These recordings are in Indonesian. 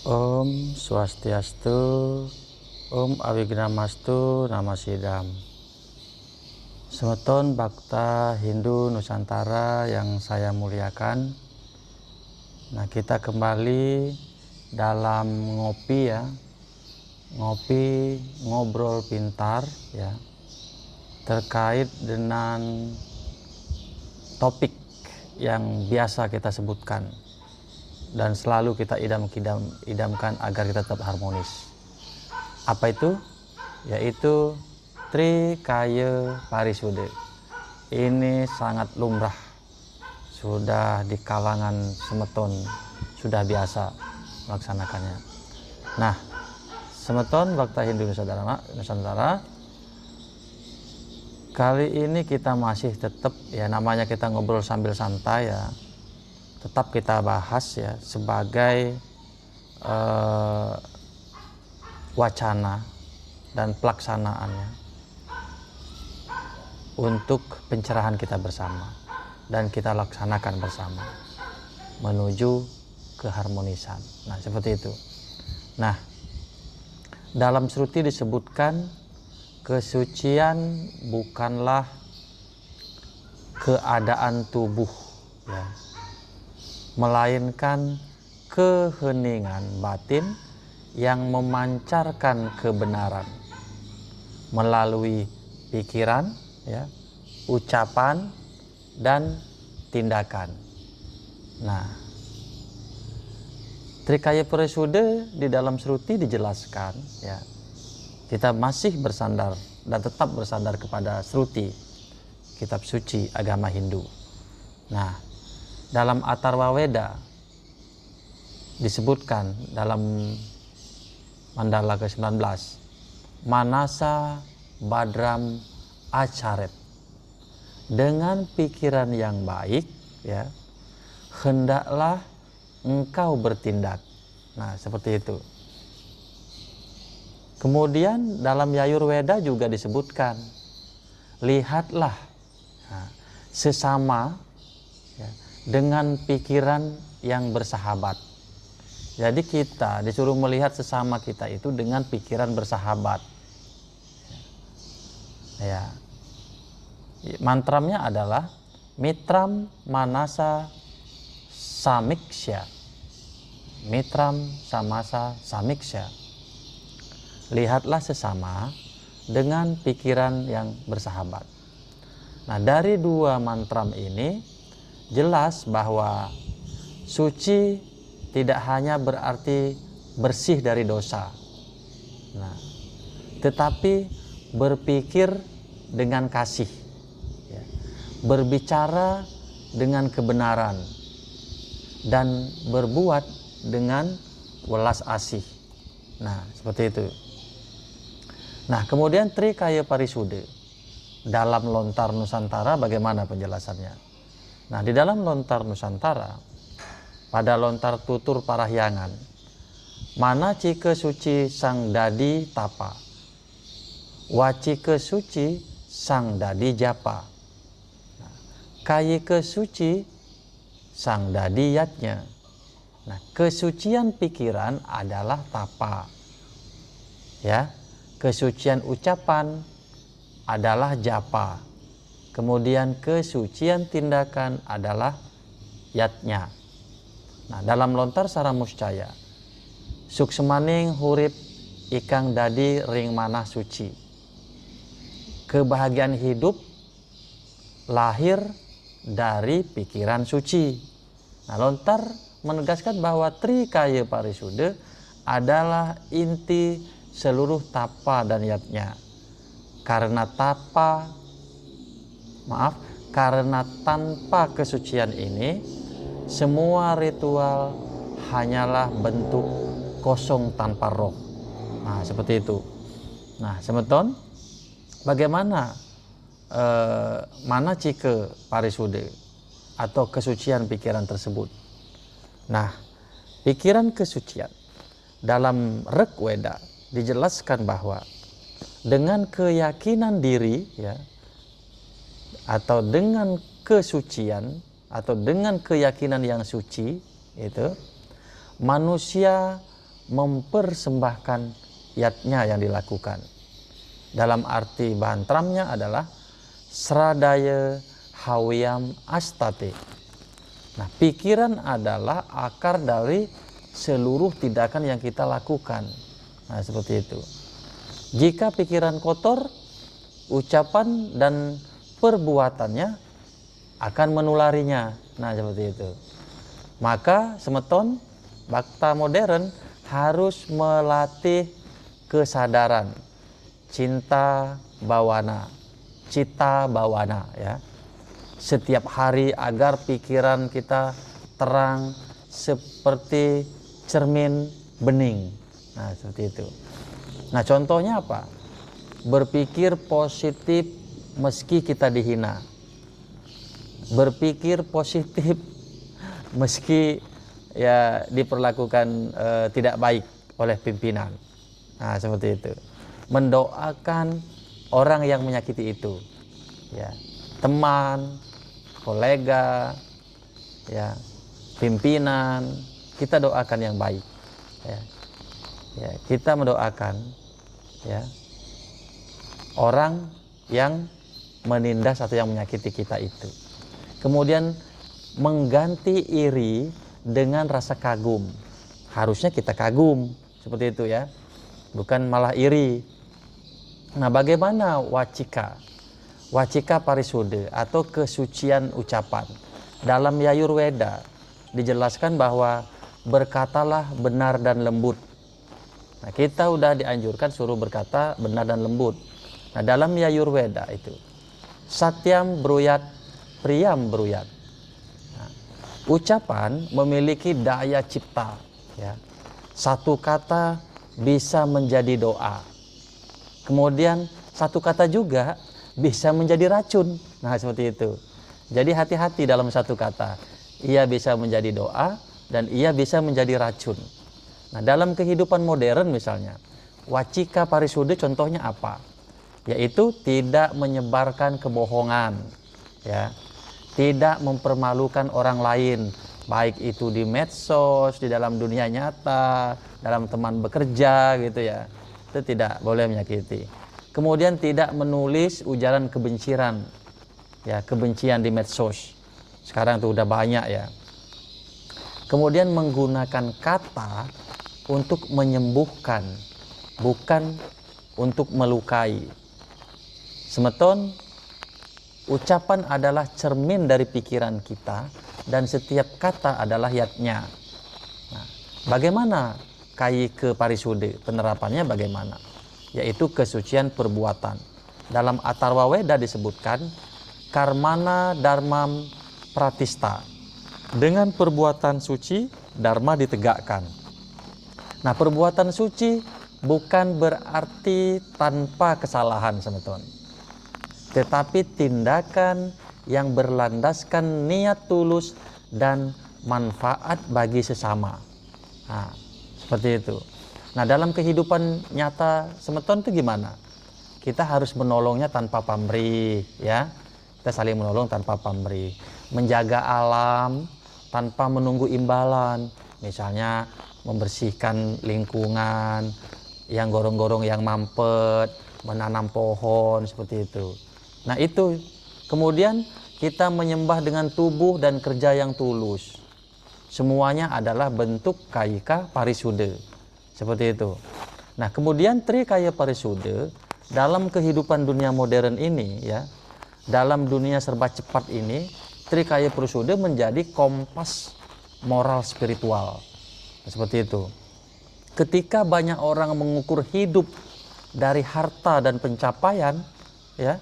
Om Swastiastu, Om Awignamastu, Namasidam. Semeton Bhakta Hindu Nusantara yang saya muliakan. Nah, kita kembali dalam ngopi ya. Ngopi ngobrol pintar ya. Terkait dengan topik yang biasa kita sebutkan dan selalu kita idamkan agar kita tetap harmonis. Apa itu? Yaitu Trikaya Parisude. Ini sangat lumrah, sudah di kalangan semeton, sudah biasa melaksanakannya. Nah, semeton Bhakta Hindu Nusantara, kali ini kita masih tetap ya, namanya kita ngobrol sambil santai ya, tetap kita bahas ya sebagai wacana dan pelaksanaannya untuk pencerahan kita bersama dan kita laksanakan bersama menuju keharmonisan. Nah, seperti itu. Nah, dalam Shruti disebutkan kesucian bukanlah keadaan tubuh ya, melainkan keheningan batin yang memancarkan kebenaran melalui pikiran, ya, ucapan, dan tindakan. Nah, Trikaya Parisude di dalam Shruti dijelaskan, ya, kita masih bersandar dan tetap bersandar kepada Shruti, kitab suci agama Hindu. Nah, dalam Atharva Veda disebutkan dalam mandala ke-19, Manasa Badram Acharet, dengan pikiran yang baik ya, hendaklah engkau bertindak. Nah, seperti itu. Kemudian dalam Yajurveda juga disebutkan, lihatlah sesama ya, dengan pikiran yang bersahabat. Jadi kita disuruh melihat sesama kita itu dengan pikiran bersahabat. Ya. Mantramnya adalah Mitram Manasa Samiksya. Mitram Samasa Samiksya. Lihatlah sesama dengan pikiran yang bersahabat. Nah, dari dua mantram ini jelas bahwa suci tidak hanya berarti bersih dari dosa. Nah, tetapi berpikir dengan kasih, ya, berbicara dengan kebenaran, dan berbuat dengan welas asih. Nah, seperti itu. Nah, kemudian Trikaya Parisude dalam Lontar Nusantara bagaimana penjelasannya? Nah, di dalam Lontar Nusantara pada lontar tutur parahyangan, mana cike suci sang dadi tapa, wacike suci sang dadi japa, kayike suci sang dadi yatnya. Nah, kesucian pikiran adalah tapa, ya, kesucian ucapan adalah japa, kemudian kesucian tindakan adalah yatnya. Nah, dalam lontar Saramuscaya, suksemaning hurip ikang dadi ring manah suci. Kebahagiaan hidup lahir dari pikiran suci. Nah, lontar menegaskan bahwa Trikaya Parisude adalah inti seluruh tapa dan yatnya. Karena tanpa kesucian ini, semua ritual hanyalah bentuk kosong tanpa roh. Nah, seperti itu. Nah, semeton, bagaimana mana cike parisude atau kesucian pikiran tersebut? Nah, pikiran kesucian dalam Rigveda dijelaskan bahwa dengan keyakinan diri ya, atau dengan kesucian atau dengan keyakinan yang suci itu, manusia mempersembahkan yatnya yang dilakukan. Dalam arti bantramnya adalah sradaya hawiyam astate. Nah, pikiran adalah akar dari seluruh tindakan yang kita lakukan. Nah, seperti itu. Jika pikiran kotor, ucapan dan perbuatannya akan menularinya. Nah, seperti itu. Maka semeton Bhakta modern harus melatih kesadaran, cinta bawana, cita bawana, ya. Setiap hari agar pikiran kita terang seperti cermin bening. Nah, seperti itu. Nah, contohnya apa? Berpikir positif meski kita dihina. Berpikir positif meski ya diperlakukan tidak baik oleh pimpinan. Nah, seperti itu. Mendoakan orang yang menyakiti itu. Ya, teman, kolega, ya, pimpinan, kita doakan yang baik. Ya. Ya, kita mendoakan ya orang yang menindas atau yang menyakiti kita itu. Kemudian mengganti iri dengan rasa kagum. Harusnya kita kagum seperti itu ya, bukan malah iri. Nah, bagaimana wacika? Wacika parisude atau kesucian ucapan. Dalam Yajurveda dijelaskan bahwa berkatalah benar dan lembut. Nah, kita udah dianjurkan suruh berkata benar dan lembut. Nah, dalam Yajurveda itu satyam bruyat priyam bruyat. Nah, ucapan memiliki daya cipta, ya. Satu kata bisa menjadi doa. Kemudian satu kata juga bisa menjadi racun. Nah, seperti itu. Jadi hati-hati dalam satu kata. Ia bisa menjadi doa dan ia bisa menjadi racun. Nah, dalam kehidupan modern misalnya, wacika parisude contohnya apa? Yaitu tidak menyebarkan kebohongan, ya. Tidak mempermalukan orang lain, baik itu di medsos, di dalam dunia nyata, dalam teman bekerja gitu ya. Itu tidak boleh menyakiti. Kemudian tidak menulis ujaran kebencian, ya, kebencian di medsos. Sekarang itu udah banyak ya. Kemudian menggunakan kata untuk menyembuhkan, bukan untuk melukai. Semeton, ucapan adalah cermin dari pikiran kita dan setiap kata adalah yatnya. Nah, bagaimana kayi parisude? Penerapannya bagaimana? Yaitu kesucian perbuatan. Dalam Atharva Veda disebutkan karmana dharmam pratista. Dengan perbuatan suci, dharma ditegakkan. Nah, perbuatan suci bukan berarti tanpa kesalahan, semeton. Tetapi tindakan yang berlandaskan niat tulus dan manfaat bagi sesama. Nah, seperti itu. Nah, dalam kehidupan nyata semeton itu gimana? Kita harus menolongnya tanpa pamrih, ya. Kita saling menolong tanpa pamrih. Menjaga alam tanpa menunggu imbalan. Misalnya membersihkan lingkungan, yang gorong-gorong yang mampet, menanam pohon, seperti itu. Nah, itu. Kemudian kita menyembah dengan tubuh dan kerja yang tulus. Semuanya adalah bentuk kayika parisude. Seperti itu. Nah, kemudian trikaya parisude dalam kehidupan dunia modern ini, ya, dalam dunia serba cepat ini, trikaya parisude menjadi kompas moral spiritual. Seperti itu. Ketika banyak orang mengukur hidup dari harta dan pencapaian, ya,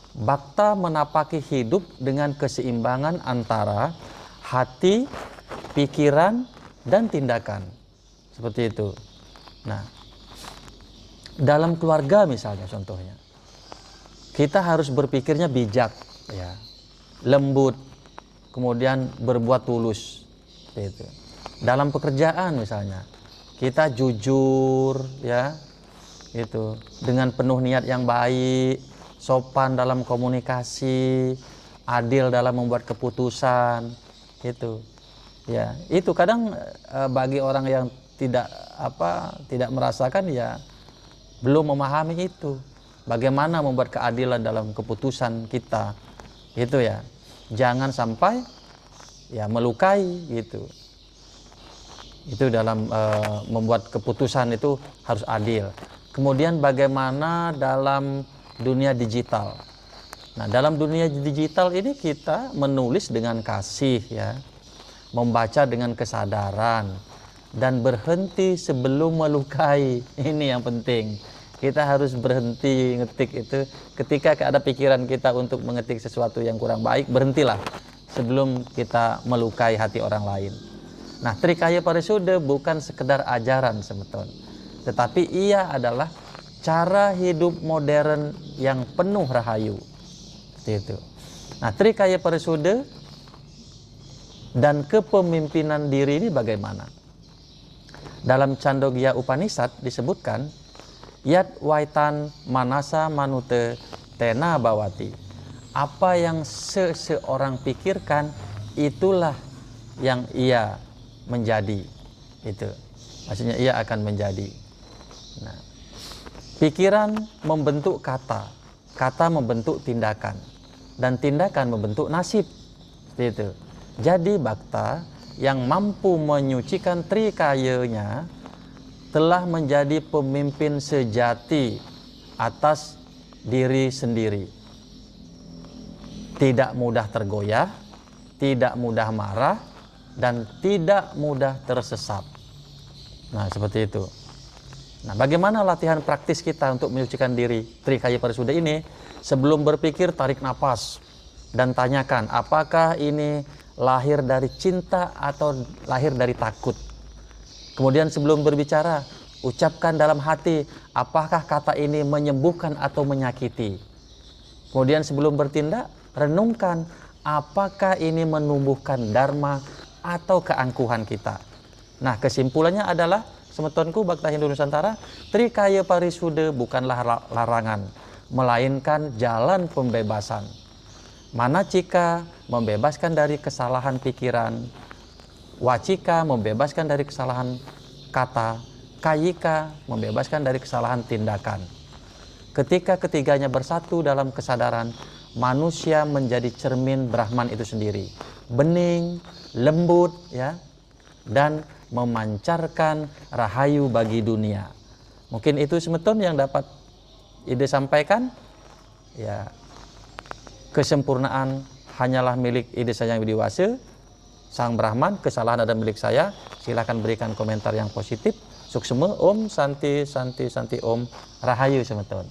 Bhakta menapaki hidup dengan keseimbangan antara hati, pikiran, dan tindakan. Seperti itu. Nah, dalam keluarga misalnya contohnya, kita harus berpikirnya bijak, ya, lembut, kemudian berbuat tulus. Seperti itu. Dalam pekerjaan misalnya, kita jujur, ya, itu dengan penuh niat yang baik, sopan dalam komunikasi, adil dalam membuat keputusan, itu, ya, itu kadang bagi orang yang tidak merasakan, ya belum memahami itu. Bagaimana membuat keadilan dalam keputusan kita, itu ya. Jangan sampai ya melukai gitu. Itu dalam membuat keputusan itu harus adil. Kemudian bagaimana dalam dunia digital. Nah, dalam dunia digital ini kita menulis dengan kasih ya, membaca dengan kesadaran, dan berhenti sebelum melukai. Ini yang penting. Kita harus berhenti ngetik itu. Ketika ada pikiran kita untuk mengetik sesuatu yang kurang baik, berhentilah sebelum kita melukai hati orang lain. Nah, Trikaya Parisuda bukan sekedar ajaran sebetulnya, tetapi ia adalah cara hidup modern yang penuh rahayu. Seperti itu. Nah, Trikaya Parisuda dan kepemimpinan diri ini bagaimana? Dalam Chandogya Upanishad disebutkan, Yat Waitan Manasa Manute Tena Bawati. Apa yang seseorang pikirkan, itulah yang ia menjadi. Itu maksudnya ia akan menjadi. Nah, pikiran membentuk kata, kata membentuk tindakan, dan tindakan membentuk nasib. Seperti itu. Jadi Bhakta yang mampu menyucikan trikayanya telah menjadi pemimpin sejati atas diri sendiri. Tidak mudah tergoyah, tidak mudah marah, dan tidak mudah tersesat. Nah, seperti itu. Nah, bagaimana latihan praktis kita untuk menyucikan diri Trikaya Parisuda ini? Sebelum berpikir, tarik napas dan tanyakan, apakah ini lahir dari cinta atau lahir dari takut? Kemudian sebelum berbicara, ucapkan dalam hati, apakah kata ini menyembuhkan atau menyakiti? Kemudian sebelum bertindak, renungkan, apakah ini menumbuhkan dharma atau keangkuhan kita? Nah, kesimpulannya adalah, semetonku Bhakta Hindu Nusantara, Trikaya Parisuda bukanlah larangan, melainkan jalan pembebasan. Manacika membebaskan dari kesalahan pikiran, Wacika membebaskan dari kesalahan kata, Kayika membebaskan dari kesalahan tindakan. Ketika ketiganya bersatu dalam kesadaran, manusia menjadi cermin Brahman itu sendiri, bening, lembut ya, dan memancarkan rahayu bagi dunia. Mungkin itu semeton yang dapat ide sampaikan. Ya, kesempurnaan hanyalah milik ide saya yang widiwasa, Sang Brahman. Kesalahan ada milik saya. Silakan berikan komentar yang positif. Suksema, Om Santi Santi Santi Om Rahayu semeton.